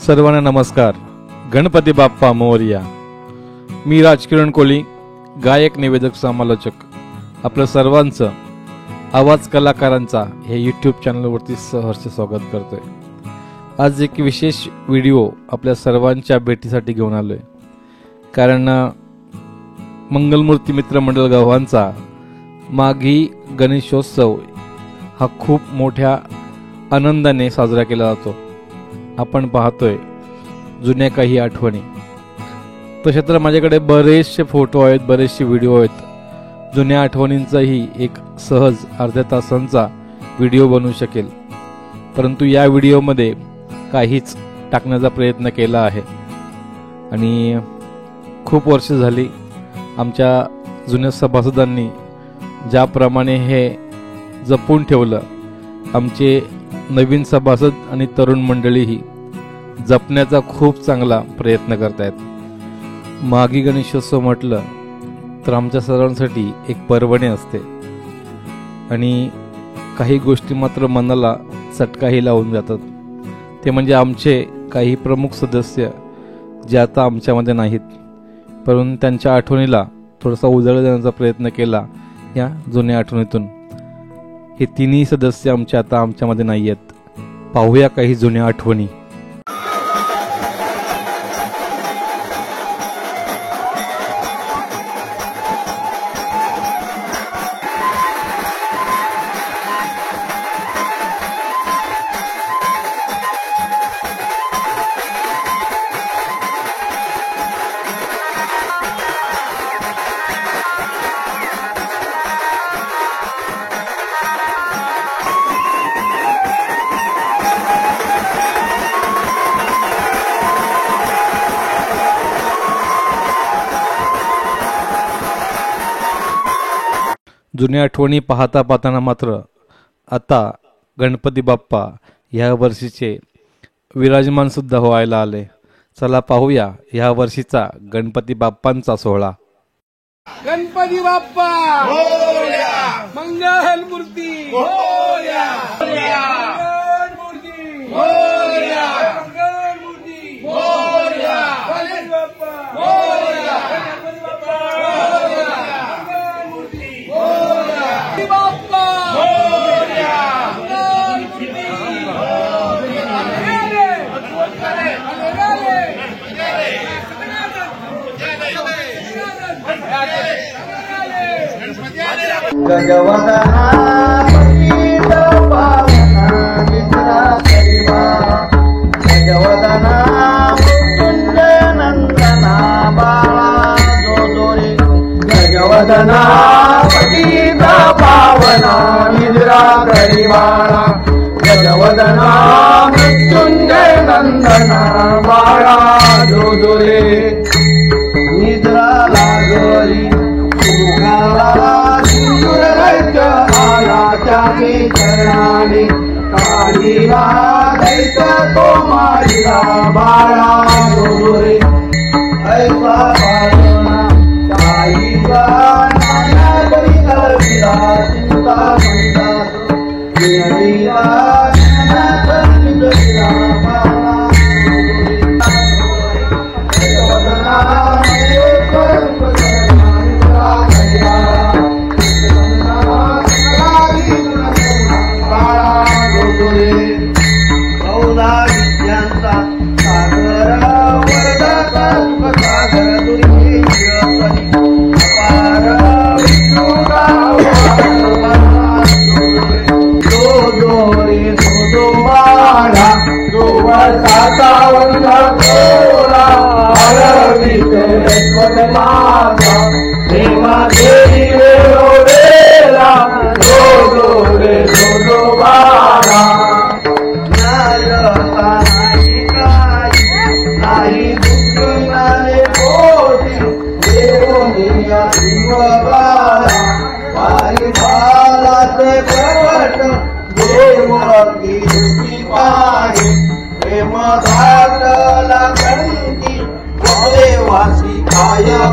सर्वांना नमस्कार. गणपती बाप्पा मोरया. मी राजकिरण कोली, गायक, निवेदक, समालोचक, आपलं सर्वांचं आवाज कलाकारांचा हे यूट्यूब चॅनलवरती सहर्ष स्वागत करतोय. आज एक विशेष व्हिडिओ आपल्या सर्वांच्या भेटीसाठी घेऊन आलोय. कारण मंगलमूर्ती मित्र मंडळ गावांचा माघी गणेशोत्सव हा खूप मोठ्या आनंदाने साजरा केला जातो. आपण पाहतोय जुन्या काही आठवणी. तसे तर माझ्याकडे बरेचसे फोटो आहेत, बरेचसे व्हिडिओ आहेत. जुन्या आठवणींचाही एक सहज अर्ध्या तासांचा व्हिडिओ बनू शकेल, परंतु या व्हिडिओमध्ये काहीच टाकण्याचा प्रयत्न केला आहे. आणि खूप वर्ष झाली आमच्या जुन्या सभासदांनी ज्याप्रमाणे हे जपून ठेवलं, आमचे नवीन सभासद आणि तरुण मंडळीही जपण्याचा खूप चांगला प्रयत्न करतायत. माघी गणेशोत्सव म्हटलं तर आमच्या सर्वांसाठी एक पर्वणी असते आणि काही गोष्टी मात्र मनाला चटकाही लावून जातात. ते म्हणजे आमचे काही प्रमुख सदस्य जे आता आमच्यामध्ये नाहीत, परंतु त्यांच्या आठवणीला थोडासा उजाळा देण्याचा प्रयत्न केला या जुन्या आठवणीतून. हे तिन्ही सदस्य आता आमच्यामध्ये नाही आहेत. पाहूया काही जुन्या आठवणी. जुन्या आठवणी पाहता पाहताना मात्र आता गणपती बाप्पा या वर्षीचे विराजमान सुद्धा व्हायला आले. चला पाहूया या वर्षीचा गणपती बाप्पांचा सोहळा. गणपती बाप्पा मोरया, मंगल मूर्ती मोरया, मंगल मूर्ती मोरया, मंगल मूर्ती मोरया, गणेश बाप्पा मोरया, गणपती बाप्पा मोरया, मंगल मूर्ती मोरया, गणपती बाप्पा मोरया, मंगल मूर्ती गजवदना पतित पावना मित्रा करिवा, गजवदना मृत्युंजय नंदना बाळा जो रे, गजवदना पतित पावना मित्रा करिवा, गजवदना मृत्युंजय नंदना बाळा जो रे, निद्रा लागली चरणाने काढीला दैत तो मारिला बाळा रे, ऐसा बाळना काहीला नाना करी कळविला चिंता म्हणतात विनडीला ज्ञानात निजविला बाळा रे, वदना महेश्वर Maria,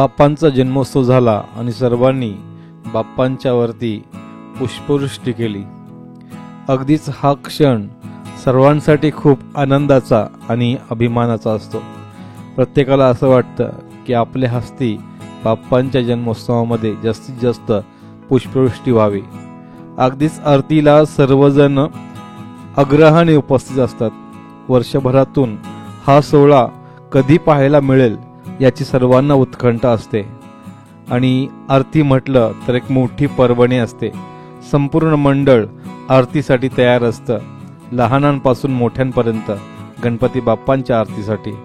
बाप्पांचा जन्मोत्सव झाला आणि सर्वांनी बाप्पांच्या वरती पुष्पवृष्टी केली. अगदीच हा क्षण सर्वांसाठी खूप आनंदाचा आणि अभिमानाचा असतो. प्रत्येकाला असं वाटतं की आपल्या हस्ती बाप्पांच्या जन्मोत्सवामध्ये जास्तीत जास्त पुष्पवृष्टी व्हावी. अगदीच आरतीला सर्वजण आग्रहाने उपस्थित असतात. वर्षभरातून हा सोहळा कधी पाहायला मिळेल याची सर्वांना उत्कंठा असते. आणि आरती म्हटलं तर एक मोठी पर्वणी असते. संपूर्ण मंडळ आरतीसाठी तयार असतं, लहानांपासून मोठ्यांपर्यंत गणपती बाप्पांच्या आरतीसाठी.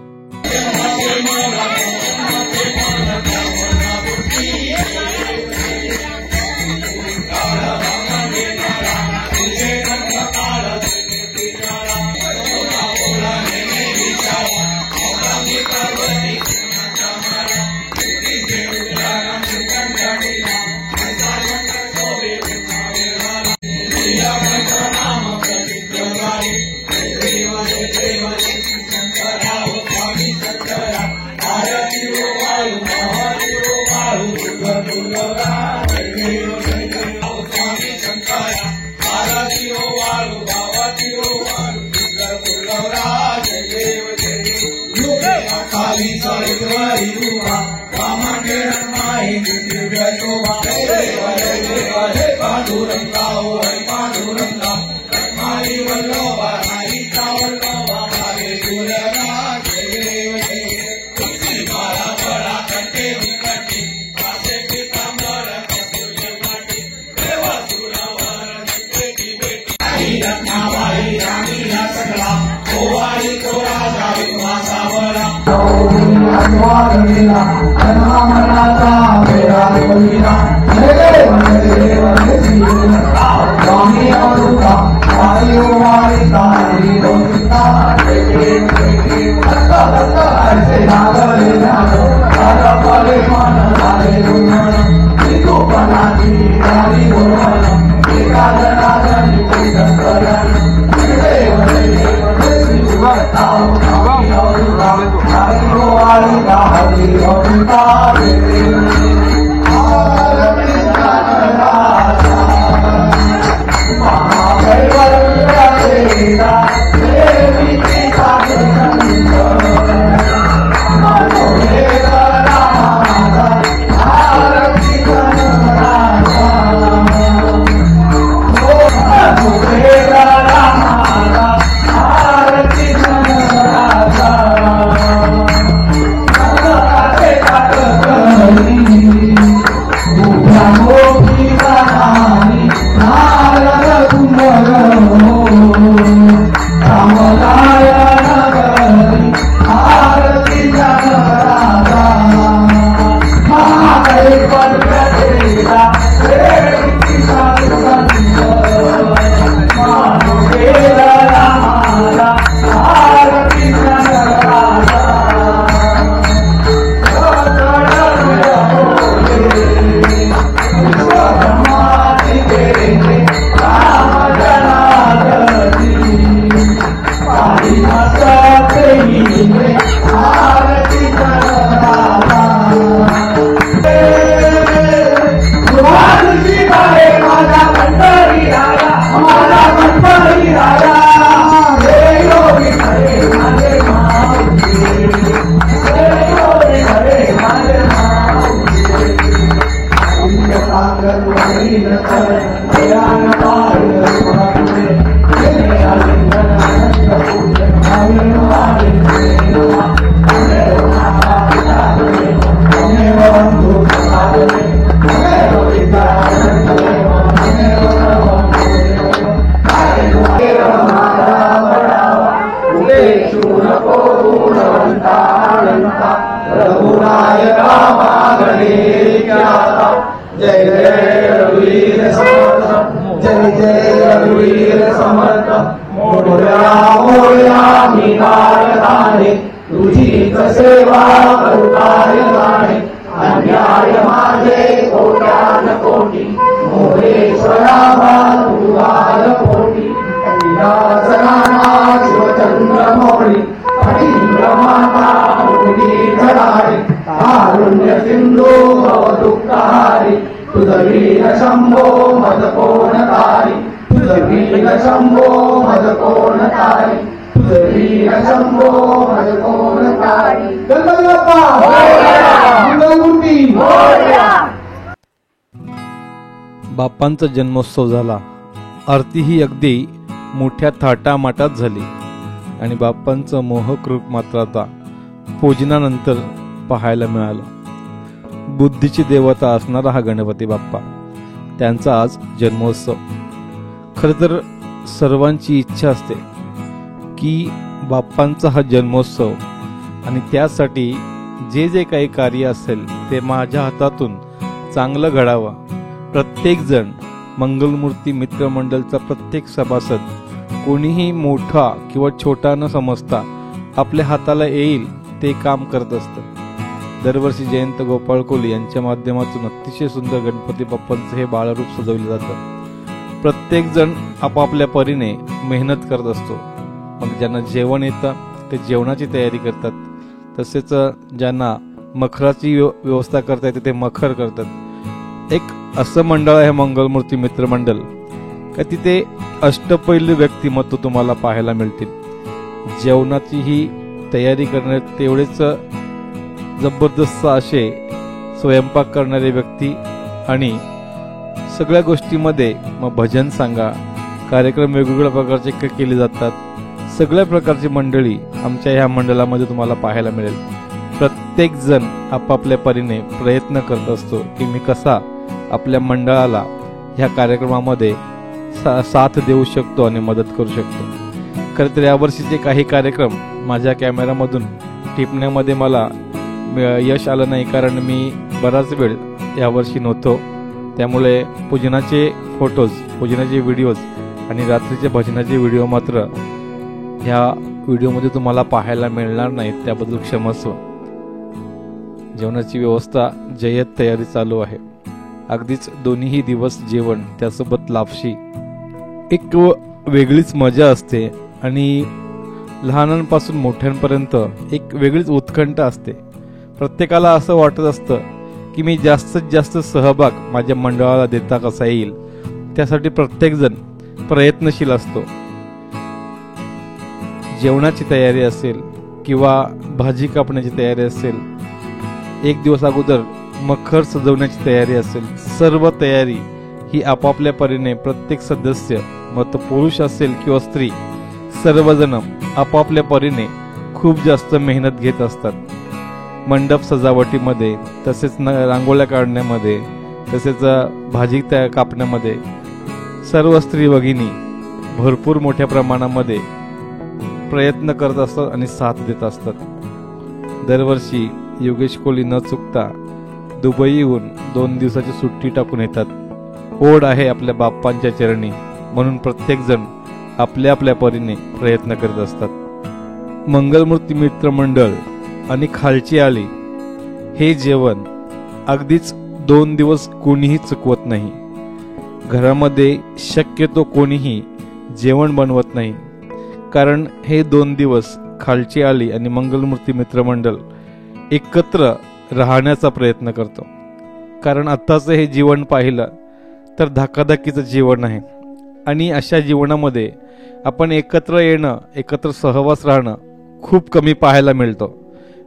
जय जय रघुवीर समर्थ, जय जय रघुवीर समर्थ. मोरया मोरया मी नारदाने तुझी सेवा वीर शंभो मज कोण तारी, तुझ वीर शंभो मज कोण तारी, तुझ वीर शंभो मज कोण तारी. गणपती बाप्पा मंगलमूर्ती. बाप्पांचा जन्मोत्सव झाला. आरती ही अगदी मोठ्या थाटामाटात झाली आणि बाप्पांचं मोहक रूप मात्र आता पूजनानंतर पाहायला मिळालं. बुद्धीची देवता असणारा हा गणपती बाप्पा, त्यांचा आज जन्मोत्सव. खरं तर सर्वांची इच्छा असते की बाप्पांचा हा जन्मोत्सव आणि त्यासाठी जे जे काही कार्य असेल ते माझ्या हातातून चांगलं घडावं. प्रत्येकजण, मंगलमूर्ती मित्रमंडळचा प्रत्येक सभासद, कोणीही मोठा किंवा छोटा न समजता आपल्या हाताला येईल ते काम करत असतं. दरवर्षी जयंत गोपाळ कोहली यांच्या माध्यमातून अतिशय सुंदर गणपती बाप्पांचं हे बाळरूप सजवलं जातं. प्रत्येकजण आपापल्या परीने मेहनत करत असतो. मग ज्यांना जेवण येतं ते जेवणाची तयारी करतात, तसेच ज्यांना मखराची व्यवस्था करता येते ते मखर करतात. एक असं मंडळ आहे मंगलमूर्ती मित्रमंडळ का तिथे अष्टपैलू व्यक्तिमत्व तुम्हाला पाहायला मिळतील. जेवणाची ही तयारी करण्यात तेवढेच जबरदस्त असे स्वयंपाक करणारे व्यक्ती आणि सगळ्या गोष्टीमध्ये मग भजन सांगा, कार्यक्रम वेगवेगळ्या प्रकारचे केले जातात. सगळ्या प्रकारची मंडळी आमच्या ह्या मंडळामध्ये तुम्हाला पाहायला मिळेल. प्रत्येक जण आपापल्या परीने प्रयत्न करत असतो की मी कसा आपल्या मंडळाला ह्या कार्यक्रमामध्ये साथ देऊ शकतो आणि मदत करू शकतो. खरं तर यावर्षीचे काही कार्यक्रम माझ्या कॅमेरामधून टिपण्यामध्ये मला यश आलं नाही, कारण मी बराच वेळ यावर्षी नव्हतो. त्यामुळे पूजनाचे फोटोज, पूजनाचे व्हिडिओज आणि रात्रीचे भजनाचे व्हिडिओ मात्र ह्या व्हिडिओमध्ये तुम्हाला पाहायला मिळणार नाहीत. त्याबद्दल क्षमस्व. जेवणाची व्यवस्था जय्यत तयारी चालू आहे. अगदीच दोन्हीही दिवस जेवण, त्यासोबत लापशी. एक वेगळीच मजा असते आणि लहानांपासून मोठ्यांपर्यंत एक वेगळीच उत्कंठा असते. प्रत्येकाला असं वाटत असतं की मी जास्तीत जास्त सहभाग माझ्या मंडळाला देता कसा येईल, त्यासाठी प्रत्येकजण प्रयत्नशील असतो. जेवणाची तयारी असेल किंवा भाजी कापण्याची तयारी असेल, एक दिवस अगोदर मखर सजवण्याची तयारी असेल, सर्व तयारी ही आपापल्या परीने प्रत्येक सदस्य, मग तो पुरुष असेल किंवा स्त्री, सर्वजण आपापल्या परीने खूप जास्त मेहनत घेत असतात. मंडप सजावटीमध्ये, तसेच रांगोळ्या काढण्यामध्ये, तसेच भाजी कापण्यामध्ये सर्व स्त्री भगिनी भरपूर मोठ्या प्रमाणामध्ये प्रयत्न करत असतात आणि साथ देत असतात. दरवर्षी योगेश कोहली न चुकता दुबईहून 2 दिवसाची सुट्टी टाकून येतात. ओढ आहे आपल्या बाप्पांच्या चरणी, म्हणून प्रत्येकजण आपल्या आपल्या परीने प्रयत्न करत असतात. मंगलमूर्ती मित्रमंडळ आणि खालची आली हे जेवण अगदीच 2 दिवस कोणीही चुकवत नाही. घरामध्ये शक्यतो कोणीही जेवण बनवत नाही, कारण हे 2 दिवस खालची आली आणि मंगलमूर्ती मित्रमंडळ एकत्र राहण्याचा प्रयत्न करतो. कारण आत्ताचं हे जीवन पाहिलं तर धकाधकीचं जीवन आहे आणि अशा जीवनामध्ये आपण एकत्र येणं, एकत्र सहवास राहणं खूप कमी पाहायला मिळतो.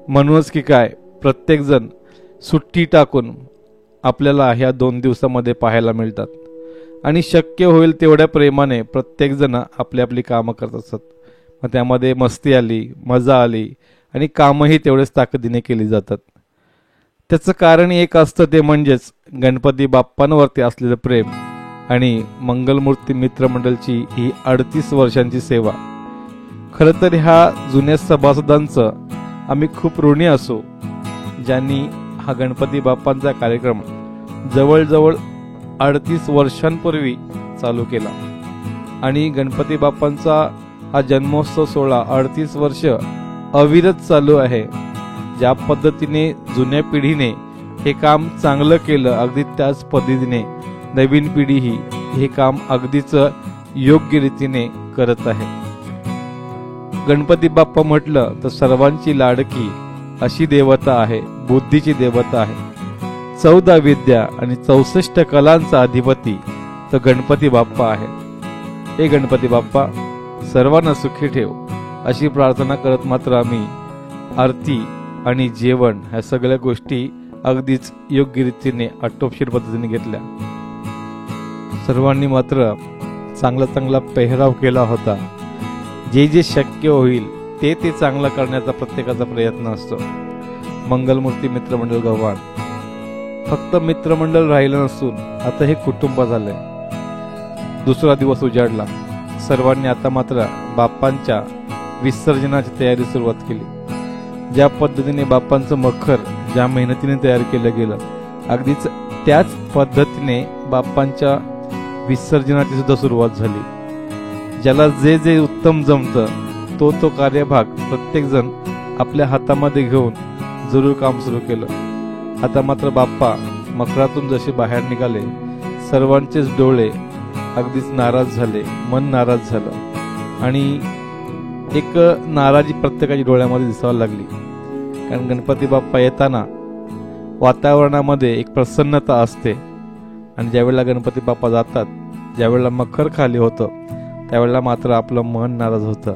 म्हणूनच की काय, प्रत्येकजण सुट्टी टाकून आपल्याला ह्या 2 दिवसामध्ये पाहायला मिळतात आणि शक्य होईल तेवढ्या प्रेमाने प्रत्येकजण आपली आपली कामं करत असतात. मग त्यामध्ये मस्ती आली, मजा आली आणि कामही तेवढेच ताकदीने केली जातात. त्याचं कारण एक असतं, ते म्हणजेच गणपती बाप्पांवरती असलेलं प्रेम आणि मंगलमूर्ती मित्रमंडळची ही 38 वर्षांची सेवा. खरं तर ह्या जुन्या सभासदांचं आम्ही खूप ऋणी असो, ज्यांनी हा गणपती बाप्पांचा कार्यक्रम जवळजवळ 38 वर्षांपूर्वी चालू केला आणि गणपती बाप्पांचा हा जन्मोत्सव सोहळा 38 वर्ष अविरत चालू आहे. ज्या पद्धतीने जुन्या पिढीने हे काम चांगलं केलं, अगदी त्याच पद्धतीने नवीन पिढीही हे काम अगदीच योग्य रीतीने करत आहे. गणपती बाप्पा म्हटलं तर सर्वांची लाडकी अशी देवता आहे, बुद्धीची देवता आहे. 14 विद्या आणि 64 कलांचा अधिपती तो गणपती बाप्पा आहे। हे गणपती बाप्पा सर्वांना सुखी ठेव अशी प्रार्थना करत मात्र आम्ही आरती आणि जेवण ह्या सगळ्या गोष्टी अगदीच योग्य रीतीने आटोपशीर पद्धतीने घेतल्या। सर्वांनी मात्र चांगला पेहराव केला होता। जे जे शक्य होईल ते चांगलं करण्याचा प्रत्येकाचा प्रयत्न असतो। मंगलमूर्ती मित्रमंडळ गव्हाण फक्त मित्रमंडळ राहिलं नसून आता हे कुटुंब झालंय। दुसरा दिवस उजाडला। सर्वांनी आता मात्र बाप्पांच्या विसर्जनाची तयारी सुरुवात केली। ज्या पद्धतीने बाप्पांचं मखर ज्या मेहनतीने तयार केलं गेलं अगदीच त्याच पद्धतीने बाप्पांच्या विसर्जनाची सुद्धा सुरुवात झाली। ज्याला जे जे उत्तम जमतं तो कार्यभाग प्रत्येक जण आपल्या हातामध्ये घेऊन जरूर काम सुरू केलं। आता मात्र बाप्पा मखरातून जसे बाहेर निघाले सर्वांचेच डोळे अगदीच नाराज झाले, मन नाराज झालं आणि एक नाराजी प्रत्येकाच्या डोळ्यामध्ये दिसायला लागली। कारण गणपती बाप्पा येताना वातावरणामध्ये एक प्रसन्नता असते आणि ज्यावेळेला गणपती बाप्पा जातात, ज्यावेळेला मखर खाली होतं त्यावेळेला मात्र आपलं मन नाराज होतं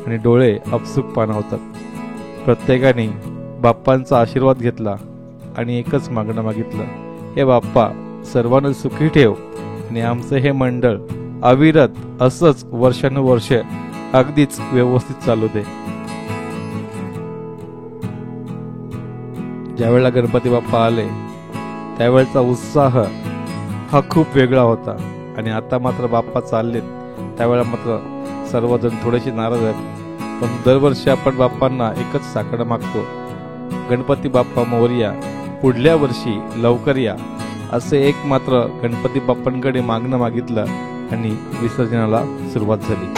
आणि डोळे अपसुक पाणावतात। प्रत्येकाने बाप्पांचा आशीर्वाद घेतला आणि एकच मागणं मागितलं, हे बाप्पा सर्वांना सुखी ठेव आणि आमचं हे मंडळ अविरत असंच वर्षानुवर्ष अगदीच व्यवस्थित चालू दे। ज्यावेळेला गणपती बाप्पा आले त्यावेळेचा उत्साह हा खूप वेगळा होता आणि आता मात्र बाप्पा चाललेत त्यावेळेला मात्र सर्वजण थोडेसे नाराज आहेत। पण दरवर्षी आपण बाप्पांना एकच साकडं मागतो, गणपती बाप्पा मोरया, पुढल्या वर्षी लवकर या, असे एक मात्र गणपती बाप्पांकडे मागणं मागितलं आणि विसर्जनाला सुरुवात झाली।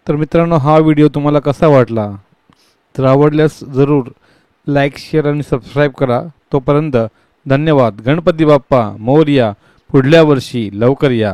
तर मित्रांनो, हा व्हिडिओ तुम्हाला कसा वाटला? तर आवडल्यास जरूर लाईक, शेअर आणि सबस्क्राईब करा। तोपर्यंत धन्यवाद। गणपती बाप्पा मोरया, पुढल्या वर्षी लवकर या।